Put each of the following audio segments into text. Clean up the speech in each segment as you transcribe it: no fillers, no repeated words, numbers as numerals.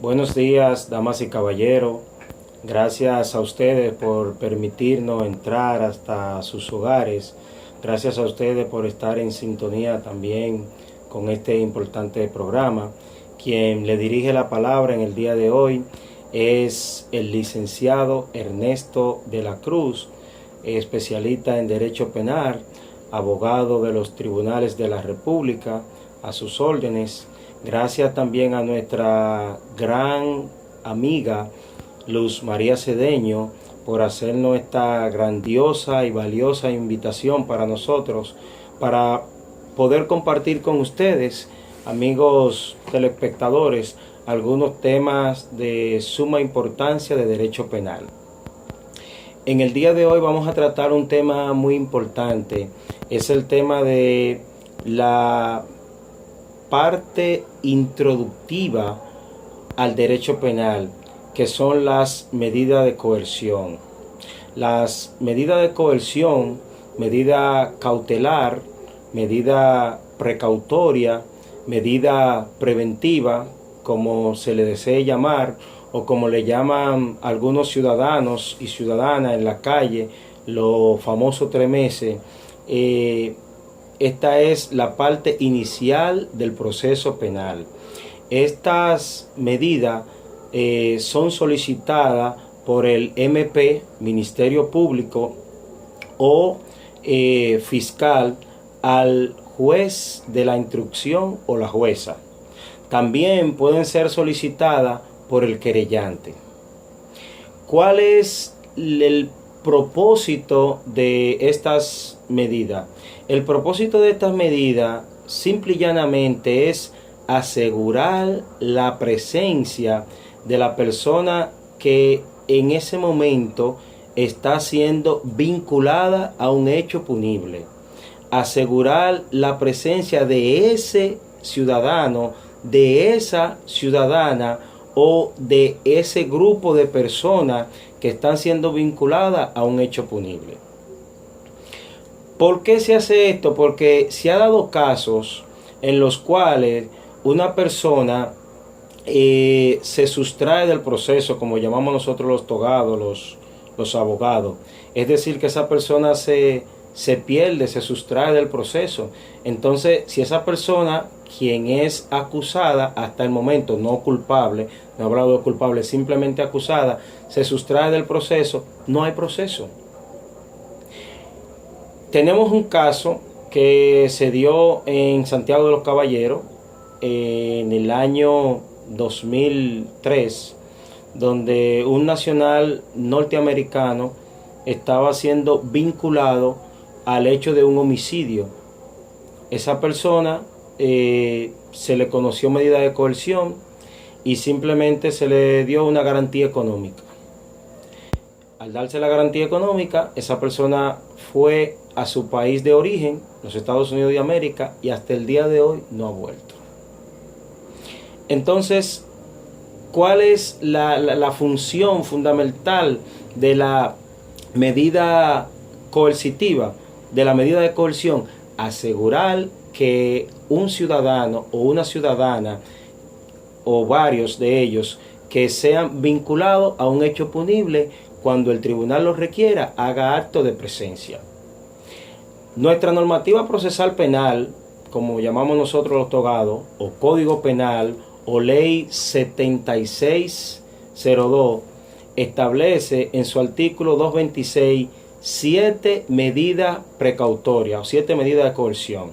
Buenos días, damas y caballeros. Gracias a ustedes por permitirnos entrar hasta sus hogares. Gracias a ustedes por estar en sintonía también con este importante programa. Quien le dirige la palabra en el día de hoy es el licenciado Ernesto de la Cruz, especialista en Derecho Penal, abogado de los tribunales de la República, a sus órdenes. Gracias también a nuestra gran amiga Luz María Cedeño por hacernos esta grandiosa y valiosa invitación para nosotros, para poder compartir con ustedes, amigos telespectadores, algunos temas de suma importancia de derecho penal. En el día de hoy vamos a tratar un tema muy importante. Es el tema de la parte introductiva al derecho penal, que son las medidas de coerción. Las medidas de coerción, medida cautelar, medida precautoria, medida preventiva, como se le desee llamar, o como le llaman algunos ciudadanos y ciudadanas en la calle, los famosos 3 meses. Esta es la parte inicial del proceso penal. Estas medidas son solicitadas por el MP, Ministerio Público, o fiscal al juez de la instrucción o la jueza. También pueden ser solicitadas por el querellante. ¿Cuál es el propósito de estas medidas? El propósito de estas medidas simple y llanamente es asegurar la presencia de la persona que en ese momento está siendo vinculada a un hecho punible. Asegurar la presencia de ese ciudadano, de esa ciudadana o de ese grupo de personas que están siendo vinculadas a un hecho punible. ¿Por qué se hace esto? Porque se ha dado casos en los cuales una persona se sustrae del proceso, como llamamos nosotros los togados, los abogados. Es decir, que esa persona se pierde, se sustrae del proceso. Entonces, si esa persona, quien es acusada hasta el momento, no culpable, no he hablado de culpable, simplemente acusada, se sustrae del proceso, no hay proceso. Tenemos un caso que se dio en Santiago de los Caballeros en el año 2003, donde un nacional norteamericano estaba siendo vinculado al hecho de un homicidio. Esa persona se le conoció medida de coerción y simplemente se le dio una garantía económica. Al darse la garantía económica, esa persona fue a su país de origen, los Estados Unidos de América, y hasta el día de hoy no ha vuelto. Entonces, ¿cuál es la función fundamental de la medida coercitiva, de la medida de coerción? Asegurar que un ciudadano o una ciudadana, o varios de ellos, que sean vinculados a un hecho punible, cuando el tribunal lo requiera, haga acto de presencia. Nuestra normativa procesal penal, como llamamos nosotros los togados, o Código Penal, o Ley 7602, establece en su artículo 226 7 medidas precautorias o 7 medidas de coerción.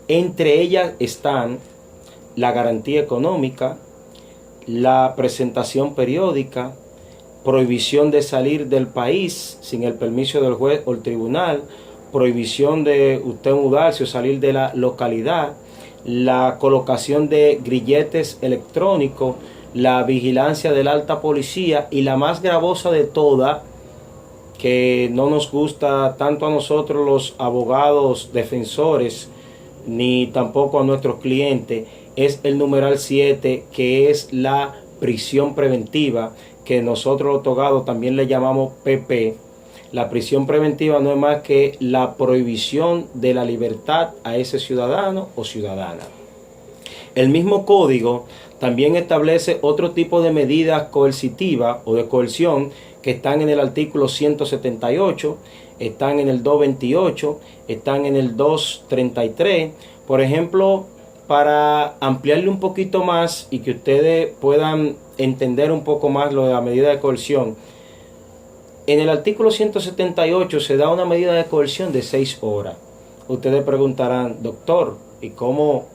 Entre ellas están la garantía económica, la presentación periódica, prohibición de salir del país sin el permiso del juez o el tribunal, prohibición de usted mudarse o salir de la localidad, la colocación de grilletes electrónicos, la vigilancia de la alta policía y la más gravosa de todas, que no nos gusta tanto a nosotros los abogados defensores ni tampoco a nuestros clientes, es el numeral 7, que es la prisión preventiva, que nosotros los togados también le llamamos PP. La prisión preventiva no es más que la prohibición de la libertad a ese ciudadano o ciudadana. El mismo código También establece otro tipo de medidas coercitivas o de coerción que están en el artículo 178, están en el 228, están en el 233. Por ejemplo, para ampliarle un poquito más y que ustedes puedan entender un poco más lo de la medida de coerción, en el artículo 178 se da una medida de coerción de 6 horas. Ustedes preguntarán, doctor, ¿y cómo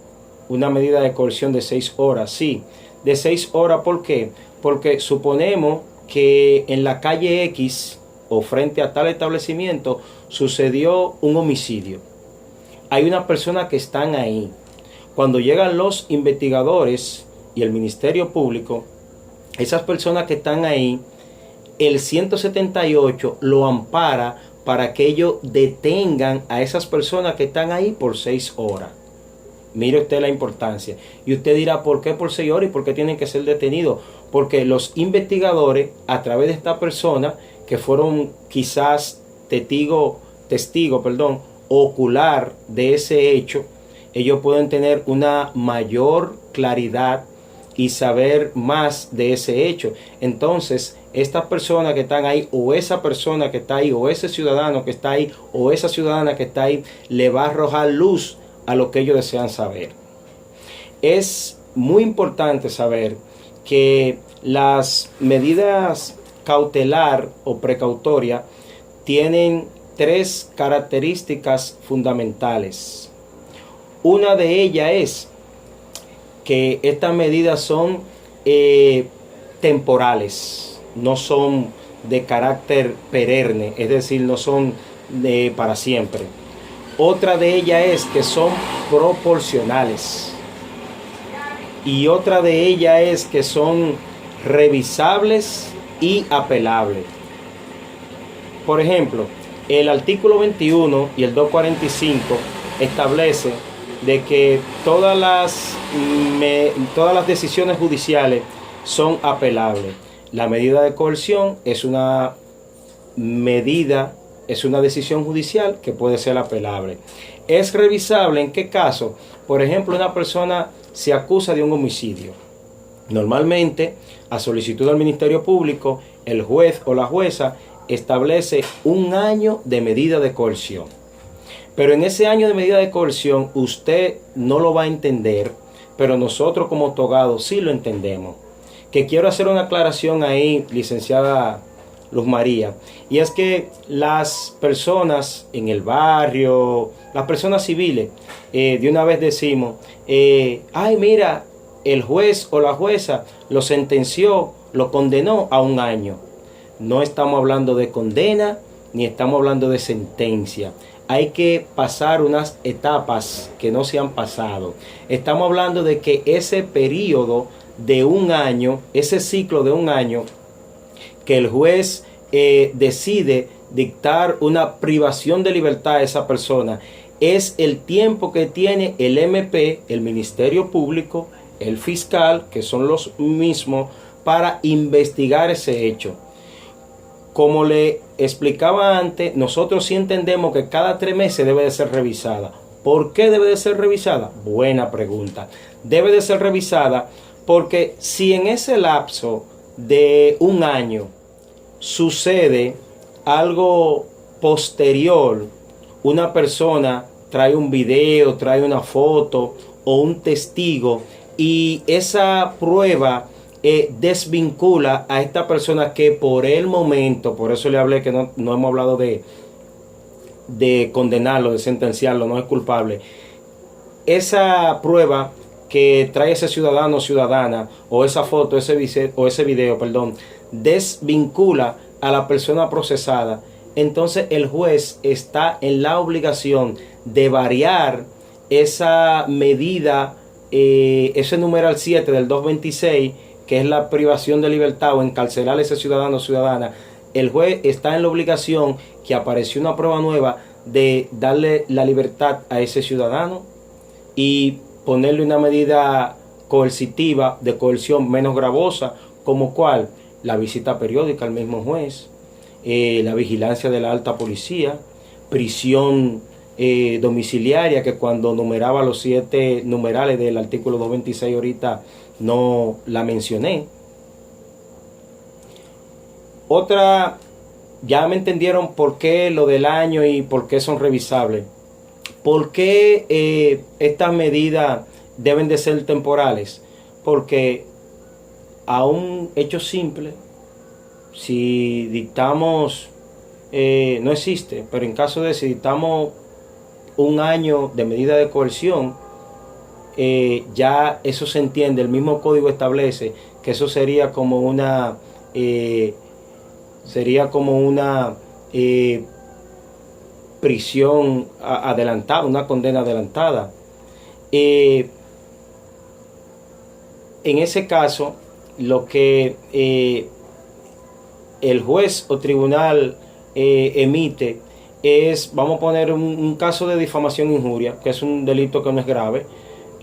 una medida de coerción de 6 horas? Sí, de 6 horas, ¿por qué? Porque suponemos que en la calle X o frente a tal establecimiento sucedió un homicidio. Hay unas personas que están ahí. Cuando llegan los investigadores y el Ministerio Público, esas personas que están ahí, el 178 lo ampara para que ellos detengan a esas personas que están ahí por 6 horas. Mire usted la importancia. Y usted dirá, ¿por qué por 6 horas y por qué tienen que ser detenidos? Porque los investigadores, a través de esta persona, que fueron quizás testigo, ocular de ese hecho, ellos pueden tener una mayor claridad y saber más de ese hecho. Entonces, estas personas que están ahí, o esa persona que está ahí, o ese ciudadano que está ahí, o esa ciudadana que está ahí, le va a arrojar luz a lo que ellos desean saber. Es muy importante saber que las medidas cautelar o precautoria tienen 3 características fundamentales. Una de ellas es que estas medidas son temporales, no son de carácter perenne, es decir, no son para siempre. Otra de ellas es que son proporcionales. Y otra de ellas es que son revisables y apelables. Por ejemplo, el artículo 21 y el 245 establece de que todas las decisiones judiciales son apelables. La medida de coerción es una decisión judicial que puede ser apelable. ¿Es revisable en qué caso? Por ejemplo, una persona se acusa de un homicidio. Normalmente, a solicitud del Ministerio Público, el juez o la jueza establece 1 año de medida de coerción. Pero en ese año de medida de coerción usted no lo va a entender, pero nosotros como abogados sí lo entendemos. Que quiero hacer una aclaración ahí, licenciada Luz María, y es que las personas en el barrio, las personas civiles, de una vez decimos, ay mira, el juez o la jueza lo sentenció, lo condenó a 1 año. No estamos hablando de condena, ni estamos hablando de sentencia. Hay que pasar unas etapas que no se han pasado. Estamos hablando de que ese periodo de 1 año, ese ciclo de 1 año, que el juez decide dictar una privación de libertad a esa persona, es el tiempo que tiene el MP, el Ministerio Público, el fiscal, que son los mismos, para investigar ese hecho. Como le explicaba antes, nosotros sí entendemos que cada 3 meses debe de ser revisada. ¿Por qué debe de ser revisada? Buena pregunta. Debe de ser revisada porque si en ese lapso de 1 año sucede algo posterior, una persona trae un video, trae una foto o un testigo y esa prueba desvincula a esta persona que por el momento, por eso le hablé que no hemos hablado de condenarlo, de sentenciarlo, no es culpable. Esa prueba que trae ese ciudadano o ciudadana, o esa foto, ese video, desvincula a la persona procesada. Entonces el juez está en la obligación de variar esa medida, ese numeral 7 del 226, que es la privación de libertad o encarcelar a ese ciudadano o ciudadana. El juez está en la obligación, que apareció una prueba nueva, de darle la libertad a ese ciudadano y ponerle una medida coercitiva de coerción menos gravosa, como cuál, la visita periódica al mismo juez, la vigilancia de la alta policía, prisión domiciliaria, que cuando numeraba los 7 numerales del artículo 226 ahorita no la mencioné. Otra, ya me entendieron por qué lo del año y por qué son revisables. ¿Por qué estas medidas deben de ser temporales? Porque a un hecho simple, si dictamos, no existe, pero en caso de si dictamos un año de medida de coerción, ya eso se entiende, el mismo código establece que eso sería como una prisión adelantada, una condena adelantada. En ese caso, lo que el juez o tribunal emite es, vamos a poner un caso de difamación e injuria, que es un delito que no es grave.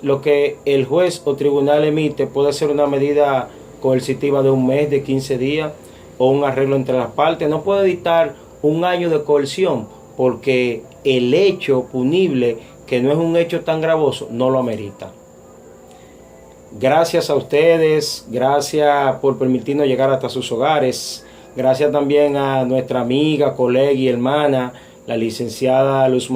Lo que el juez o tribunal emite puede ser una medida coercitiva de 1 mes, de 15 días, o un arreglo entre las partes. No puede dictar 1 año de coerción, porque el hecho punible, que no es un hecho tan gravoso, no lo amerita. Gracias a ustedes, gracias por permitirnos llegar hasta sus hogares. Gracias también a nuestra amiga, colega y hermana, la licenciada Luz